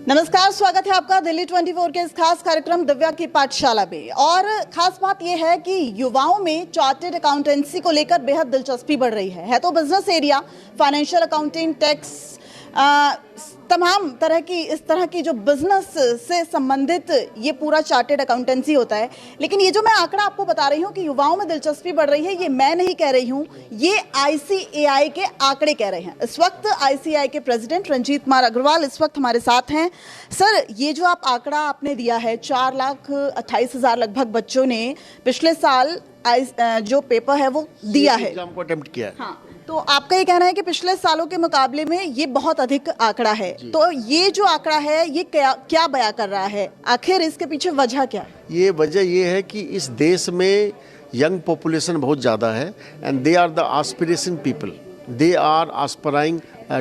नमस्कार, स्वागत है आपका दिल्ली 24 के इस खास कार्यक्रम दिव्या की पाठशाला में। और खास बात यह है कि युवाओं में चार्टर्ड अकाउंटेंसी को लेकर बेहद दिलचस्पी बढ़ रही है। तो business area, financial accounting, tax, तमाम तरह की इस तरह की जो बिजनेस से संबंधित ये पूरा चार्टर्ड अकाउंटेंसी होता है। लेकिन ये जो मैं आंकड़ा आपको बता रही हूँ कि युवाओं में दिलचस्पी बढ़ रही है, ये मैं नहीं कह रही हूँ, ये ICAI के आंकड़े कह रहे हैं। इस वक्त ICAI के प्रेसिडेंट रंजीत कुमार अग्रवाल इस वक्त हमारे साथ हैं। सर, ये जो आंकड़ा आपने दिया है, 4,28,000 लगभग बच्चों ने पिछले साल जो पेपर है वो दिया है, एग्जाम को अटेम्प्ट किया है। हाँ, तो आपका ये कहना है कि पिछले सालों के मुकाबले में ये बहुत अधिक आंकड़ा है। तो ये जो आंकड़ा है ये क्या बयां कर रहा है? आखिर इसके पीछे वजह क्या है? ये वजह ये है कि इस देश में यंग पॉपुलेशन बहुत ज़्यादा है and they are the aspiration people, they are aspiring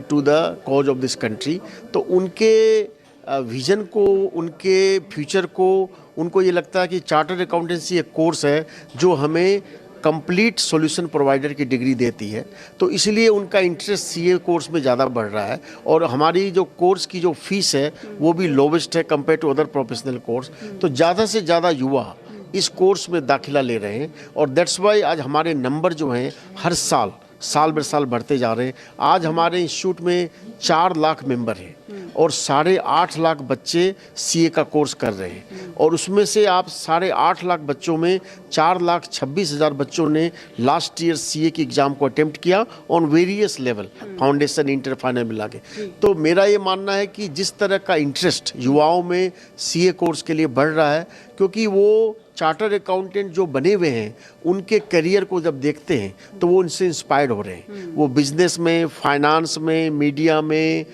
to the cause of this country. तो उनके विजन को, उनके फ्यूचर को, उनको ये लगता है कि चार्टर्ड अकाउंटेंसी एक कोर्स है जो हमें कंप्लीट सॉल्यूशन प्रोवाइडर की डिग्री देती है। तो इसलिए उनका इंटरेस्ट CA कोर्स में ज़्यादा बढ़ रहा है और हमारी जो कोर्स की जो फीस है वो भी लोवेस्ट है compare to other professional course. तो ज़्यादा से ज़्यादा युवा इस कोर्स में दाखिला ले रहे हैं और दैट्स वाई आज हमारे नंबर जो हैं हर साल बर साल बढ़ते जा रहे हैं। आज हमारे इंस्टीट्यूट में 4 लाख मेंबर हैं और 8.5 लाख बच्चे CA का कोर्स कर रहे हैं और उसमें से आप 8.5 लाख बच्चों में 4,26,000 बच्चों ने लास्ट ईयर CA की एग्ज़ाम को अटेम्प्ट किया on various level, foundation, inter, final मिला के। तो मेरा ये मानना है कि जिस तरह का इंटरेस्ट युवाओं में CA कोर्स के लिए बढ़ रहा है, क्योंकि वो चार्टर्ड अकाउंटेंट जो बने हुए हैं उनके करियर को जब देखते हैं तो वो उनसे इंस्पायर्ड हो रहे हैं। वो बिजनेस में, फाइनेंस में, मीडिया में,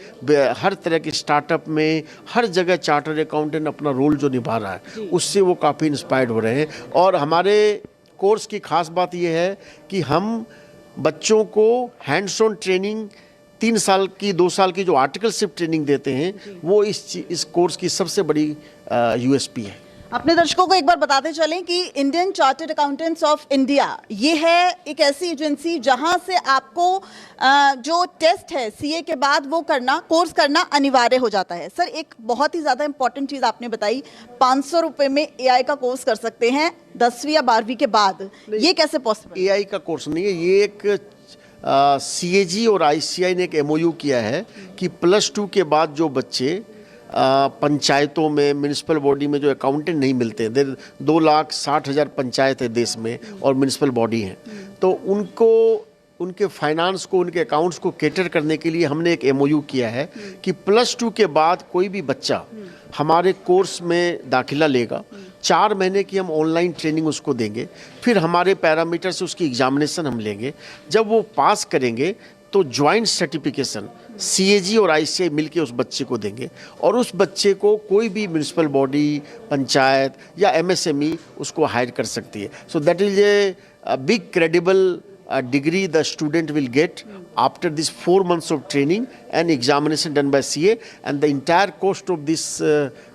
हर तरह के स्टार्टअप में, हर जगह चार्टर्ड अकाउंटेंट अपना रोल जो निभा रहा है उससे वो काफ़ी इंस्पायर्ड हो रहे हैं। और हमारे कोर्स की खास बात ये है कि हम बच्चों को हैंड्स ऑन ट्रेनिंग 3 साल की, 2 साल की जो आर्टिकलशिप ट्रेनिंग देते हैं वो इस कोर्स की सबसे बड़ी USP है। अपने दर्शकों को एक बार बताते चलें कि Indian chartered accountants of India ये है एक ऐसी एजेंसी जहां से आपको जो टेस्ट है CA के बाद वो कोर्स करना अनिवार्य हो जाता है। सर, एक बहुत ही ज़्यादा इंपॉर्टेंट चीज़ आपने बताई, 500 रुपये में AI का कोर्स कर सकते हैं 10वीं या 12वीं के बाद। ये कैसे पॉसिबल? AI का कोर्स नहीं है, ये एक CAG और ICAI ने एक MOU किया है कि +2 के बाद जो बच्चे पंचायतों में, म्यूनिसिपल बॉडी में जो अकाउंटेंट नहीं मिलते, 2,60,000 पंचायत है देश में और म्यूनिसिपल बॉडी हैं, तो उनको, उनके फाइनेंस को, उनके अकाउंट्स को कैटर करने के लिए हमने एक MOU किया है कि +2 के बाद कोई भी बच्चा हमारे कोर्स में दाखिला लेगा, 4 महीने की हम ऑनलाइन ट्रेनिंग उसको देंगे, फिर हमारे पैरामीटर से उसकी एग्जामिनेशन हम लेंगे। जब वो पास करेंगे तो ज्वाइंट सर्टिफिकेशन CAG और ICAI मिलके उस बच्चे को देंगे और उस बच्चे को कोई भी म्यूनिसिपल बॉडी, पंचायत या MSME उसको हायर कर सकती है। So that is a big credible degree the student will get after this 4 months of training and examination done by CA, and the entire cost of this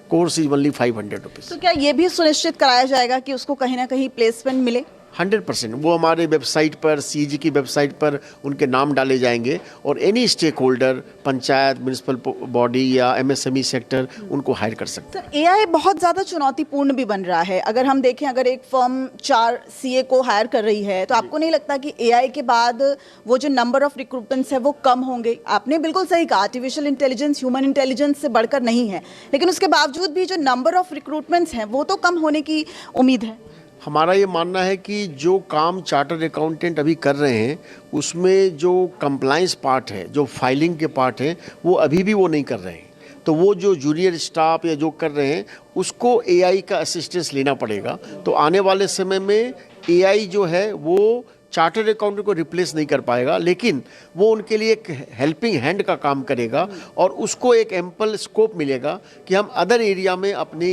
course is only 500 rupees. तो क्या ये भी सुनिश्चित कराया जाएगा कि उसको कहीं ना कहीं प्लेसमेंट मिले? 100% वो हमारे वेबसाइट पर, CAG की वेबसाइट पर उनके नाम डाले जाएंगे और any stakeholder, panchayat, municipal body या MSME सेक्टर उनको हायर कर सकते हैं। सर, AI बहुत ज़्यादा चुनौतीपूर्ण भी बन रहा है। अगर हम देखें, अगर एक फर्म 4 CA को हायर कर रही है तो आपको नहीं लगता कि AI के बाद वो जो नंबर ऑफ रिक्रूटमेंट्स है वो कम होंगे? आपने बिल्कुल सही कहा, आर्टिफिशियल इंटेलिजेंस ह्यूमन इंटेलिजेंस से बढ़कर नहीं है, लेकिन उसके बावजूद भी जो नंबर ऑफ रिक्रूटमेंट्स हैं वो तो कम होने की उम्मीद है। हमारा ये मानना है कि जो काम चार्टर्ड अकाउंटेंट अभी कर रहे हैं उसमें जो कंप्लाइंस पार्ट है, जो फाइलिंग के पार्ट हैं, वो अभी भी वो नहीं कर रहे हैं। तो वो जो जूनियर स्टाफ या जो कर रहे हैं उसको AI का असिस्टेंस लेना पड़ेगा। तो आने वाले समय में AI जो है वो चार्टर्ड अकाउंटेंट को रिप्लेस नहीं कर पाएगा, लेकिन वो उनके लिए एक हेल्पिंग हैंड का काम करेगा और उसको एक एम्पल स्कोप मिलेगा कि हम अदर एरिया में अपनी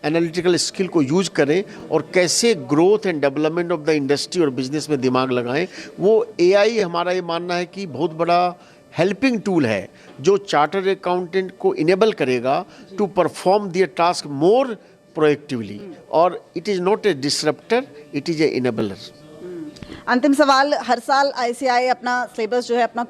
एनालिटिकल स्किल को यूज करें और कैसे growth and development of the industry और बिजनेस में दिमाग लगाएं। वो AI, हमारा ये मानना है कि बहुत बड़ा हेल्पिंग टूल है जो चार्टर्ड अकाउंटेंट को इनेबल करेगा to perform their task more proactively, और it is not a disruptor, it is a enabler. अंतिम सवाल, हर साल ICAI अपना सिलेबस जो है, अपना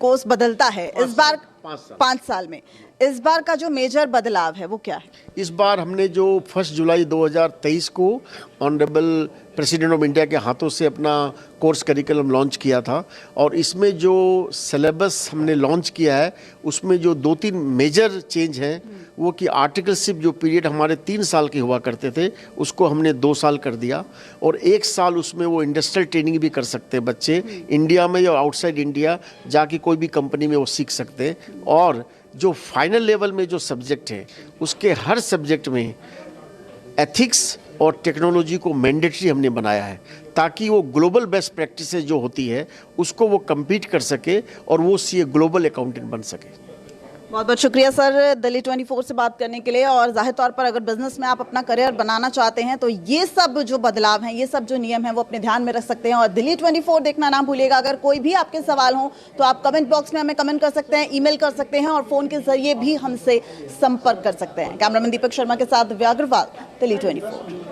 कोर्स बदलता है। इस बार 5 साल में इस बार का जो मेजर बदलाव है वो क्या है? इस बार हमने जो 1 जुलाई 2023 को ऑनरेबल प्रेसिडेंट ऑफ इंडिया के हाथों से अपना कोर्स करिकुलम लॉन्च किया था, और इसमें जो सिलेबस हमने लॉन्च किया है उसमें जो 2-3 मेजर चेंज हैं वो कि आर्टिकलशिप जो पीरियड हमारे 3 साल के हुआ करते थे उसको हमने 2 साल कर दिया, और 1 साल उसमें वो इंडस्ट्रियल ट्रेनिंग भी कर सकते हैं बच्चे, इंडिया में या आउटसाइड इंडिया जाके कोई भी कंपनी में वो सीख सकते हैं। और जो फाइनल लेवल में जो सब्जेक्ट है उसके हर सब्जेक्ट में एथिक्स और टेक्नोलॉजी को मैंडेटरी हमने बनाया है, ताकि वो ग्लोबल बेस्ट प्रैक्टिसेस जो होती है उसको वो compete कर सके और वो सीए ग्लोबल अकाउंटेंट बन सके। बहुत बहुत शुक्रिया सर दिल्ली 24 से बात करने के लिए। और जाहिर तौर पर अगर बिजनेस में आप अपना करियर बनाना चाहते हैं तो ये सब जो बदलाव हैं, ये सब जो नियम हैं वो अपने ध्यान में रख सकते हैं। और दिल्ली 24 देखना ना भूलिएगा। अगर कोई भी आपके सवाल हो तो आप कमेंट बॉक्स में हमें कमेंट कर सकते हैं, ईमेल कर सकते हैं और फोन के जरिए भी हमसे संपर्क कर सकते हैं। कैमरामैन दीपक शर्मा के साथ दिव्या अग्रवाल, दिल्ली 24।